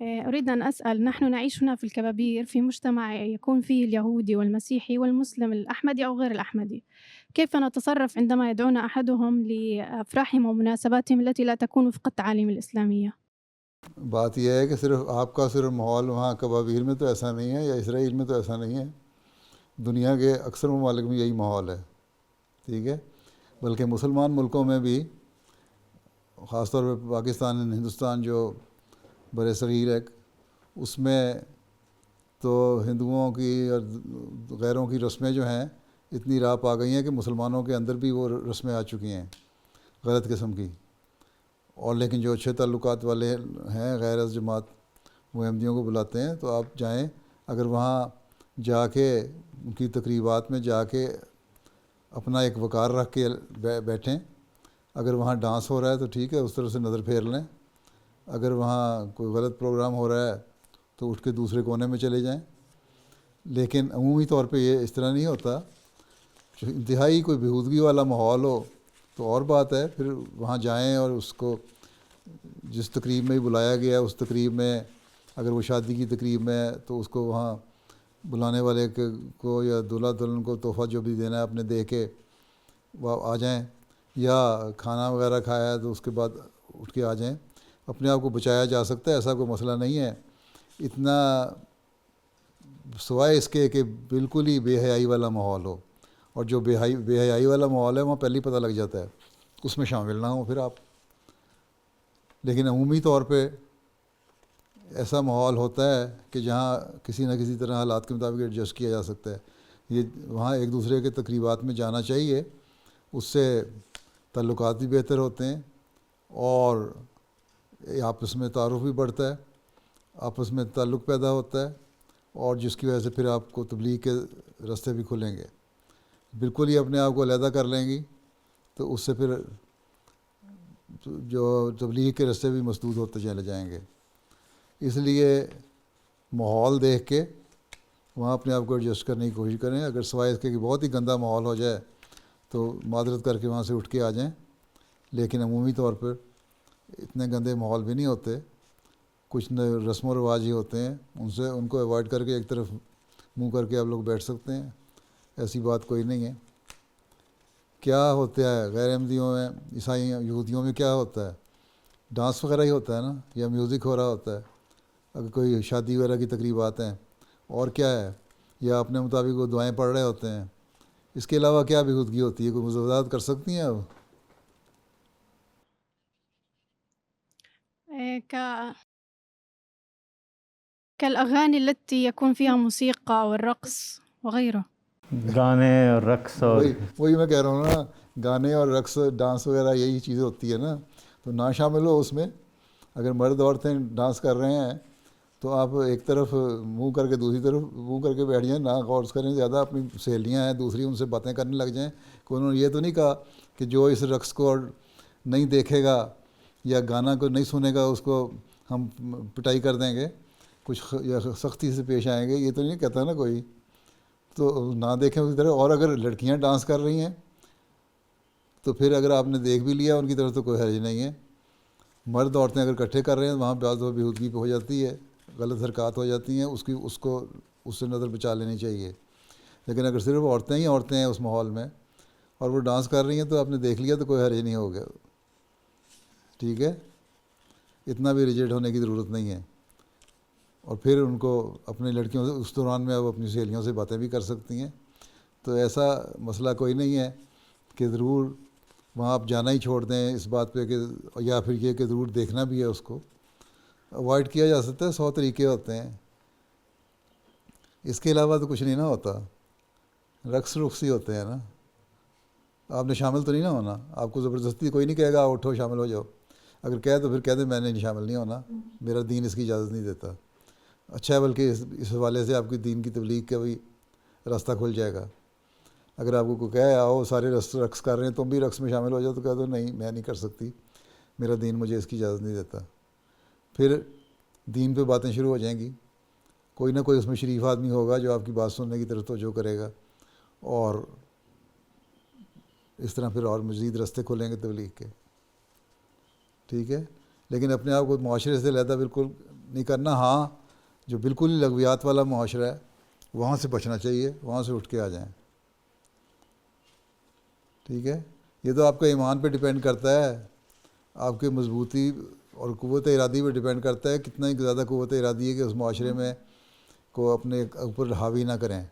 أريد أن أسأل، نحن نعيش هنا في الكبابير في مجتمع يكون فيه اليهودي والمسيحي والمسلم الأحمدي أو غير الأحمدي، كيف نتصرف عندما يدعونا أحدهم لأفراحهم ومناسباتهم التي لا تكون وفق التعاليم الإسلامية؟ بات یہ ہے کہ صرف آپ کا صرف ماحول وہاں کبابیر میں تو ایسا نہیں ہے، یا اسرائیل میں تو ایسا نہیں ہے، دنیا کے اکثر ممالک میں یہی ماحول ہے، ٹھیک ہے. بلکہ مسلمان ملکوں میں بھی، خاص طور پہ پاکستان، ہندوستان جو بر صغیر ہے، اس میں تو ہندوؤں کی اور غیروں کی رسمیں جو ہیں اتنی راہ پا گئی ہیں کہ مسلمانوں کے اندر بھی وہ رسمیں آ چکی ہیں غلط قسم کی. اور لیکن جو اچھے تعلقات والے ہیں غیر از جماعت، وہ احمدیوں کو بلاتے ہیں، تو آپ جائیں، اگر وہاں جا کے ان کی تقریبات میں جا کے اپنا ایک وقار رکھ کے بیٹھیں. اگر وہاں ڈانس ہو رہا ہے تو ٹھیک ہے، اس طرف سے نظر پھیر لیں. اگر وہاں کوئی غلط پروگرام ہو رہا ہے تو اٹھ کے دوسرے کونے میں چلے جائیں. لیکن عمومی طور پہ یہ اس طرح نہیں ہوتا. جو انتہائی کوئی بےہودگی والا ماحول ہو تو اور بات ہے، پھر وہاں جائیں اور اس کو جس تقریب میں بلایا گیا اس تقریب میں، اگر وہ شادی کی تقریب میں ہے تو اس کو وہاں بلانے والے کو یا دلہا دلہن کو تحفہ جو بھی دینا ہے اپنے دے کے وہ آ جائیں. یا کھانا وغیرہ کھایا ہے تو اس کے بعد اٹھ کے آ جائیں. اپنے آپ کو بچایا جا سکتا ہے، ایسا کوئی مسئلہ نہیں ہے. اتنا سوائے اس کے کہ بالکل ہی بے حیائی والا ماحول ہو، اور جو بے حیائی والا ماحول ہے وہاں پہلے ہی پتہ لگ جاتا ہے، اس میں شامل نہ ہوں پھر آپ. لیکن عمومی طور پہ ایسا ماحول ہوتا ہے کہ جہاں کسی نہ کسی طرح حالات کے مطابق ایڈجسٹ کیا جا سکتا ہے. یہ وہاں ایک دوسرے کے تقریبات میں جانا چاہیے، اس سے تعلقات بھی بہتر ہوتے ہیں اور آپس میں تعارف بھی بڑھتا ہے، آپس میں تعلق پیدا ہوتا ہے، اور جس کی وجہ سے پھر آپ کو تبلیغ کے راستے بھی کھلیں گے. بالکل ہی اپنے آپ کو علیحدہ کر لیں گی تو اس سے پھر جو تبلیغ کے راستے بھی مسدود ہوتے چلے جائیں گے. اس لیے ماحول دیکھ کے وہاں اپنے آپ کو ایڈجسٹ کرنے کی کوشش کریں. اگر سوائے اس کے کہ بہت ہی گندا ماحول ہو جائے تو معذرت کر کے وہاں سے اٹھ کے آ جائیں. لیکن عمومی طور پر اتنے گندے ماحول بھی نہیں ہوتے، کچھ رسم و رواج ہی ہوتے ہیں، ان کو ایوائڈ کر کے ایک طرف منہ کر کے آپ لوگ بیٹھ سکتے ہیں. ایسی بات کوئی نہیں ہے. کیا ہوتا ہے غیر احمدیوں میں، عیسائی یہودیوں میں کیا ہوتا ہے؟ ڈانس وغیرہ ہی ہوتا ہے نا، یا میوزک ہو رہا ہوتا ہے اگر کوئی شادی وغیرہ کی تقریبات ہیں. اور کیا ہے؟ یا اپنے مطابق وہ دعائیں پڑھ رہے ہوتے ہیں. اس کے علاوہ کیا بےہودگی ہوتی ہے؟ کوئی وضاحت کر سکتی ہیں آپ؟ ك كالأغاني التي يكون فيها موسيقى والرقص وغيره. گانے اور رقص اور وہی میں کہہ رہا ہوں نا، گانے اور رقص ڈانس وغیرہ یہی چیزیں ہوتی ہے نا، تو نہ شامل ہو اس میں. اگر مرد عورتیں ڈانس کر رہے ہیں تو آپ ایک طرف منہ کر کے دوسری طرف منہ کر کے بیٹھ جائیں، نہ غور کریں زیادہ. اپنی سہیلیاں ہیں دوسری، ان سے باتیں کرنے لگ جائیں. کہ انہوں نے یہ تو نہیں کہا کہ جو اس رقص کو نہیں دیکھے گا یا گانا کو نہیں سنے گا اس کو ہم پٹائی کر دیں گے، کچھ یا سختی سے پیش آئیں گے. یہ تو نہیں کہتا نا کوئی. تو نہ دیکھیں اسی طرح. اور اگر لڑکیاں ڈانس کر رہی ہیں تو پھر اگر آپ نے دیکھ بھی لیا ان کی طرف تو کوئی حرج نہیں ہے. مرد عورتیں اگر اکٹھے کر رہے ہیں وہاں بعض بےہودگی پہ ہو جاتی ہے، غلط حرکات ہو جاتی ہیں، اس سے نظر بچا لینی چاہیے. لیکن اگر صرف عورتیں ہی عورتیں ہیں اس ماحول میں اور وہ ڈانس کر رہی ہیں تو آپ نے دیکھ لیا تو کوئی حرج نہیں ہوگا. ٹھیک ہے، اتنا بھی ریجیکٹ ہونے کی ضرورت نہیں ہے. اور پھر ان کو اپنی لڑکیوں سے اس دوران میں اب اپنی سہیلیوں سے باتیں بھی کر سکتی ہیں. تو ایسا مسئلہ کوئی نہیں ہے کہ ضرور وہاں آپ جانا ہی چھوڑ دیں اس بات پہ، کہ یا پھر یہ کہ ضرور دیکھنا بھی ہے. اس کو اوائڈ کیا جا سکتا ہے، 100 طریقے ہوتے ہیں. اس کے علاوہ تو کچھ نہیں نا ہوتا. رقص ہی ہوتے ہیں نا. آپ نے شامل تو نہیں نہ ہونا. آپ کو زبردستی کوئی نہیں کہے گا اٹھو شامل ہو جاؤ. اگر کہے تو پھر کہہ دیں میں نے شامل نہیں ہونا، میرا دین اس کی اجازت نہیں دیتا. اچھا ہے، بلکہ اس حوالے سے آپ کی دین کی تبلیغ کا بھی راستہ کھل جائے گا. اگر آپ کو کوئی کہے آؤ سارے رقص کر رہے ہیں تم بھی رقص میں شامل ہو جاؤ، تو کہہ دو نہیں میں نہیں کر سکتی، میرا دین مجھے اس کی اجازت نہیں دیتا. پھر دین پہ باتیں شروع ہو جائیں گی. کوئی نہ کوئی اس میں شریف آدمی ہوگا جو آپ کی بات سننے کی طرف توجہ کرے گا، اور اس طرح پھر اور مزید راستے کھولیں گے تبلیغ کے. ٹھیک ہے. لیکن اپنے آپ کو معاشرے سے علیحدہ بالکل نہیں کرنا. ہاں جو بالکل ہی لغویات والا معاشرہ ہے وہاں سے بچنا چاہیے, وہاں سے اٹھ کے آ جائیں. ٹھیک ہے, یہ تو آپ کا ایمان پہ ڈپینڈ کرتا ہے, آپ کی مضبوطی اور قوت ارادی پہ ڈپینڈ کرتا ہے, کتنا ہی زیادہ قوت ارادی ہے کہ اس معاشرے میں کو اپنے اوپر حاوی نہ کریں.